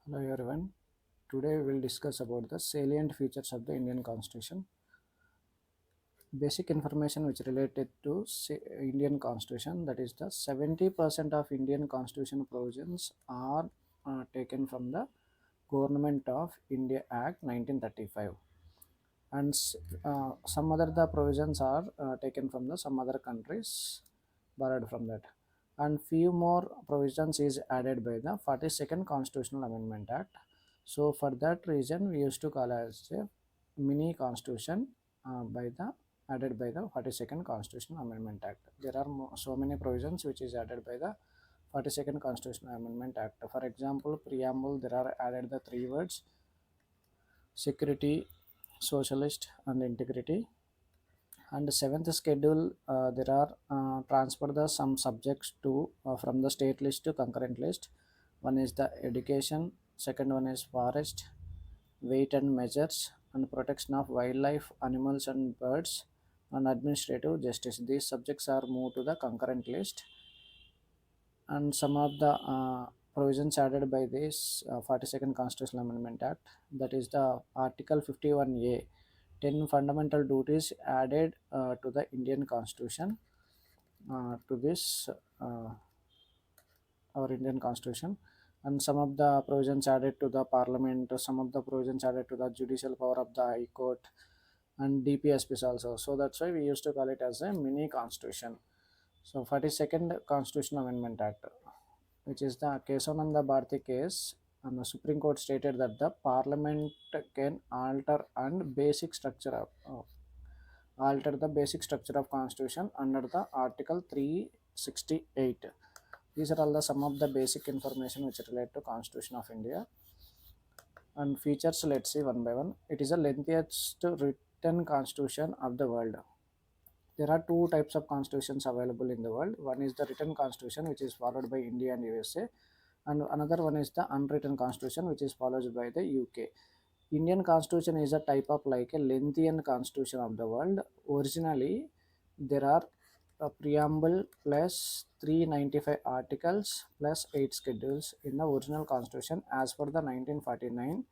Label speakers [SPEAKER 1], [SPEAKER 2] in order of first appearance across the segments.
[SPEAKER 1] Hello everyone. Today we will discuss about the salient features of the Indian Constitution. Basic information which related to Indian Constitution, that is the 70% of Indian Constitution provisions are taken from the Government of India Act 1935, and some other the provisions are taken from the some other countries, borrowed from that, and few more provisions is added by the 42nd Constitutional Amendment Act. So for that reason we used to call as a mini constitution by the added by the 42nd Constitutional Amendment Act. There are so many provisions which is added by the 42nd Constitutional Amendment Act. For example, preamble, there are added the three words: security, socialist and integrity. And the seventh schedule, there are transfer the some subjects to from the state list to concurrent list. One is the education, second one is forest, weight and measures, and protection of wildlife, animals and birds, and administrative justice. These subjects are moved to the concurrent list. And some of the provisions added by this 42nd Constitutional Amendment Act, that is the Article 51A, 10 fundamental duties added to the Indian Constitution, to this uh, our Indian Constitution. And some of the provisions added to the Parliament, some of the provisions added to the judicial power of the High Court and DPSPs also. So that's why we used to call it as a mini constitution. So 42nd Constitutional Amendment Act, which is the Kesavananda Bharati case, and the Supreme Court stated that the Parliament can alter the basic structure of Constitution under the Article 368. These are all the some of the basic information which relate to Constitution of India. And features, let's see one by one. It is the lengthiest written constitution of the world. There are two types of constitutions available in the world. One is the written constitution, which is followed by India and USA, and another one is the unwritten constitution, which is followed by the UK. Indian constitution is a type of like a lengthian constitution of the world. Originally, there are a preamble plus 395 articles plus 8 schedules in the original constitution as per the 1949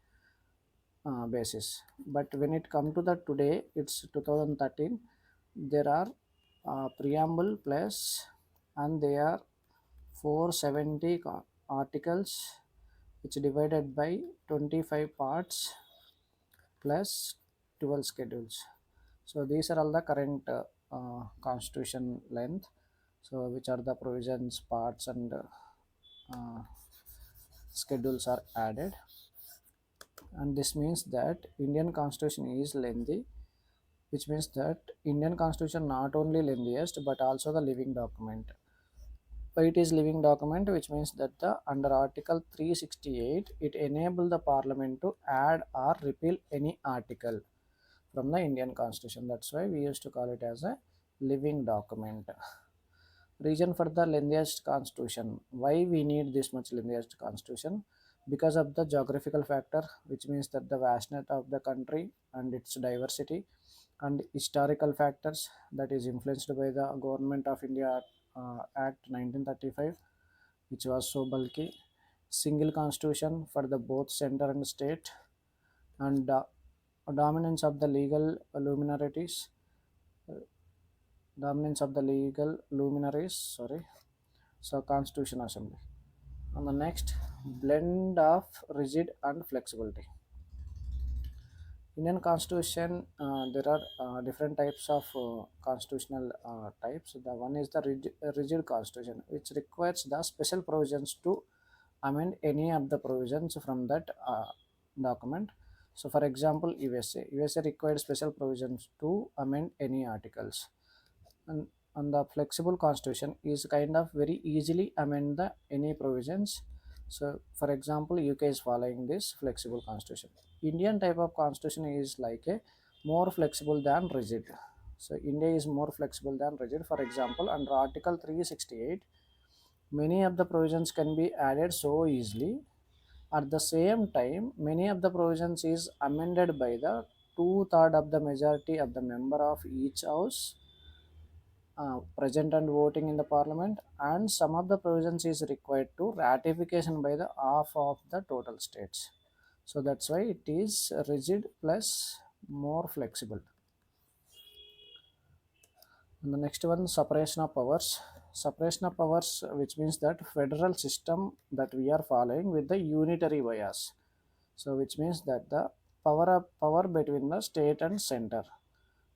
[SPEAKER 1] basis. But when it come to the today, it's 2013, there are preamble plus, and they are 470 articles which divided by 25 parts plus 12 schedules. So these are all the current constitution length. So which are the provisions, parts, and schedules are added. And this means that Indian constitution is lengthy, which means that Indian constitution not only lengthiest but also the living document. Why it is living document? Which means that the under Article 368, it enable the Parliament to add or repeal any article from the Indian Constitution. That's why we used to call it as a living document. Reason for the lengthiest constitution. Why we need this much lengthiest constitution? Because of the geographical factor, which means that the vastness of the country and its diversity, and historical factors, that is influenced by the Government of India Act 1935, which was so bulky. Single constitution for the both center and state, and dominance of the legal luminaries, sorry. So Constitution Assembly. And the next, blend of rigid and flexibility. Indian Constitution, there are different types of constitutional types. The one is the rigid Constitution, which requires the special provisions to amend any of the provisions from that document. So, for example, USA required special provisions to amend any articles. And the flexible constitution is kind of very easily amend the any provisions. So for example, UK is following this flexible constitution. Indian type of constitution is like a more flexible than rigid. So India is more flexible than rigid. For example, under Article 368, many of the provisions can be added so easily. At the same time, many of the provisions is amended by the two-third of the majority of the member of each house, present and voting in the parliament, and some of the provisions is required to ratification by the half of the total states. So that's why it is rigid plus more flexible. And the next one, separation of powers. Separation of powers, which means that federal system that we are following with the unitary bias. So which means that the power between the state and center.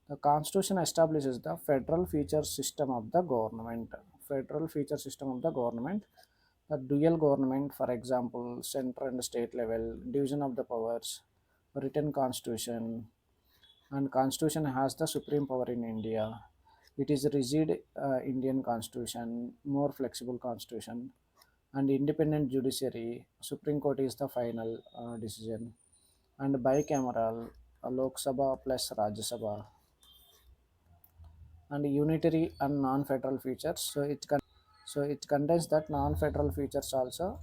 [SPEAKER 1] The constitution establishes the federal feature system of the government. Federal feature system of the government. The dual government, for example, center and state level, division of the powers, written constitution, and constitution has the supreme power in India. It is rigid Indian constitution, more flexible constitution, and independent judiciary. Supreme court is the final decision, and bicameral, Lok Sabha plus Rajya Sabha, and unitary and non-federal features. So it contains that non-federal features also.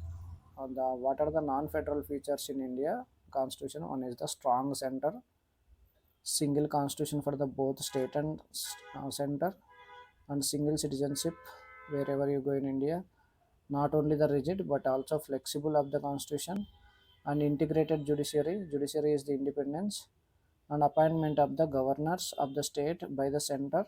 [SPEAKER 1] The what are the non-federal features in India constitution? One is the strong center, single constitution for the both state and center, and single citizenship wherever you go in India. Not only the rigid but also flexible of the constitution, and integrated judiciary. Judiciary is the independence, and appointment of the governors of the state by the center,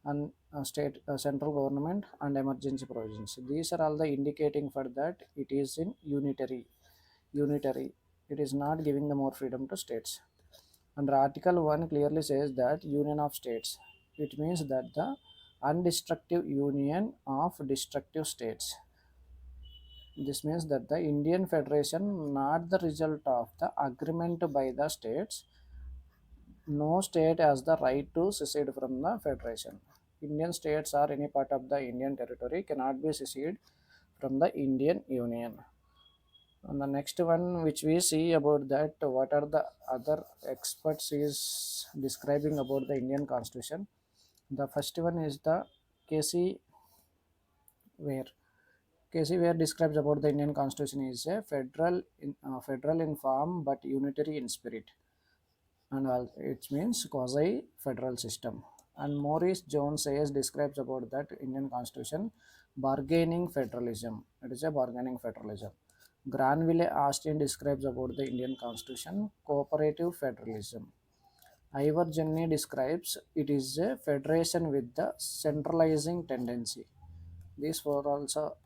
[SPEAKER 1] and state central government, and emergency provisions. These are all the indicating for that it is in unitary. It is not giving the more freedom to states. And Article 1 clearly says that union of states. It means that the undestructive union of destructive states. This means that the Indian Federation not the result of the agreement by the states. No state has the right to secede from the federation. Indian states or any part of the Indian territory cannot be seceded from the Indian Union. And the next one which we see about that, what are the other experts is describing about the Indian Constitution. The first one is the Casey Ware. Casey Ware describes about the Indian Constitution is a federal in form but unitary in spirit, and it means quasi federal system. And Maurice Jones says describes about that Indian Constitution bargaining federalism. It is a bargaining federalism. Granville Austin describes about the Indian Constitution cooperative federalism. Ivor Jenny describes it is a federation with the centralizing tendency. These four also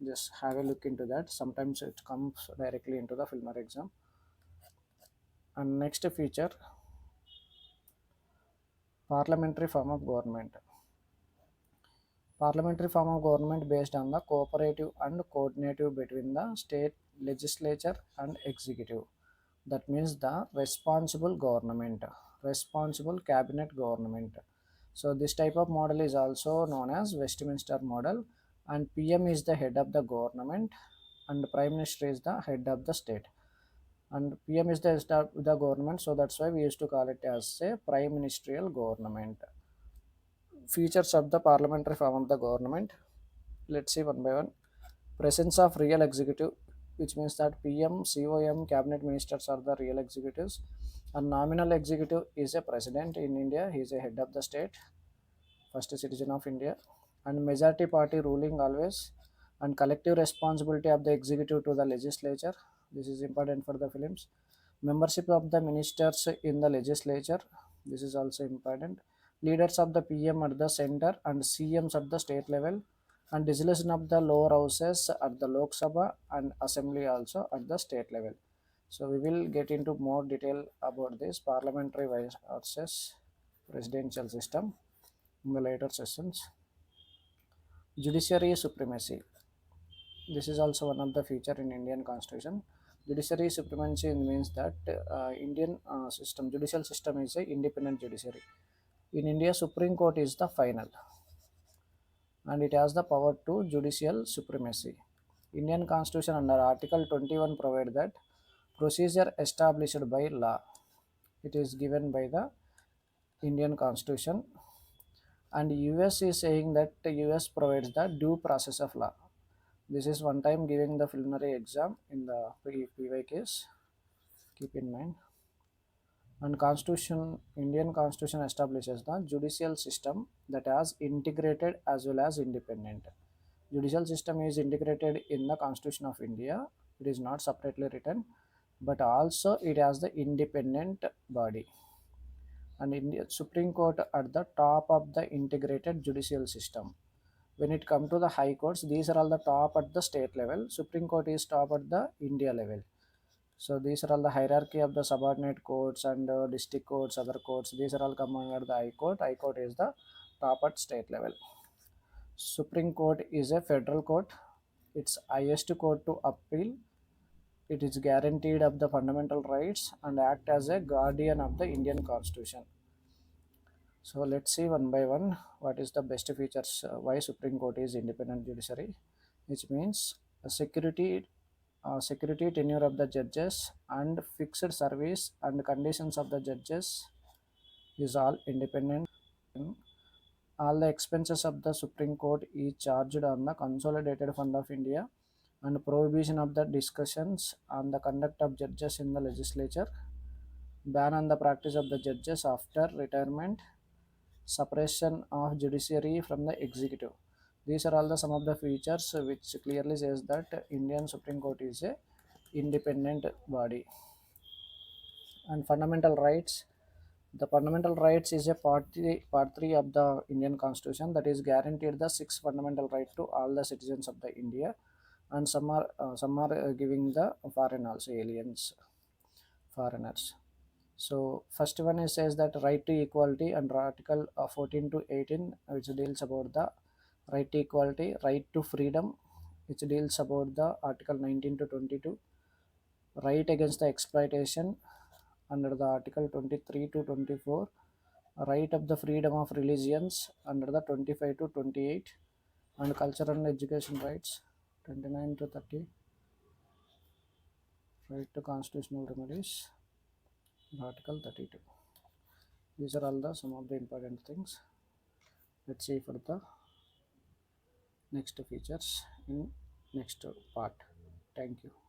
[SPEAKER 1] just have a look into that. Sometimes it comes directly into the Filmer exam. And next feature, parliamentary form of government. Parliamentary form of government based on the cooperative and coordinative between the state legislature and executive. That means the responsible government, responsible cabinet government. So this type of model is also known as Westminster model, and PM is the head of the government, and Prime Minister is the head of the state, and PM is the head of the government. So that's why we used to call it as a prime ministerial government. Features of the parliamentary form of the government. Let's see one by one. Presence of real executive, which means that PM, COM, cabinet ministers are the real executives. A nominal executive is a president in India. He is a head of the state, first citizen of India, and majority party ruling always, and collective responsibility of the executive to the legislature. This is important for the films. Membership of the ministers in the legislature. This is also important. Leaders of the PM at the center and CMs at the state level, and dissolution of the lower houses at the Lok Sabha and Assembly also at the state level. So we will get into more detail about this parliamentary versus presidential system in the later sessions. Judiciary supremacy. This is also one of the feature in Indian Constitution. Judiciary supremacy means that Indian system, judicial system is a independent judiciary. In India, Supreme Court is the final, and it has the power to judicial supremacy. Indian Constitution under Article 21 provide that procedure established by law. It is given by the Indian Constitution, and US is saying that the US provides the due process of law. This is one time giving the preliminary exam in the PY case. Keep in mind. And constitution, Indian constitution establishes the judicial system that has integrated as well as independent. Judicial system is integrated in the constitution of India. It is not separately written, but also it has the independent body. And India Supreme Court at the top of the integrated judicial system. When it come to the high courts, these are all the top at the state level. Supreme Court is top at the India level. So these are all the hierarchy of the subordinate courts and district courts, other courts. These are all come under the High Court. High Court is the top at state level. Supreme Court is a federal court. It's highest court to appeal. It is guaranteed of the fundamental rights and act as a guardian of the Indian Constitution. So let's see one by one what is the best features why Supreme Court is independent judiciary, which means security tenure of the judges and fixed service and conditions of the judges is all independent. All the expenses of the Supreme Court is charged on the Consolidated Fund of India, and prohibition of the discussions on the conduct of judges in the legislature, ban on the practice of the judges after retirement, separation of judiciary from the executive. These are all the some of the features which clearly says that Indian Supreme Court is a independent body. And fundamental rights. The fundamental rights is a part 3 of the Indian Constitution that is guaranteed the six fundamental right to all the citizens of the India, and some are giving the foreign also aliens, foreigners. So first one is says that right to equality under Article 14 to 18, which deals about the right to equality, right to freedom, which deals about the Article 19 to 22, right against the exploitation under the Article 23 to 24, right of the freedom of religions under the 25 to 28, and cultural and education rights 29 to 30, right to constitutional remedies Article 32. These are all the some of the important things. Let's see for the next features in next part. Thank you.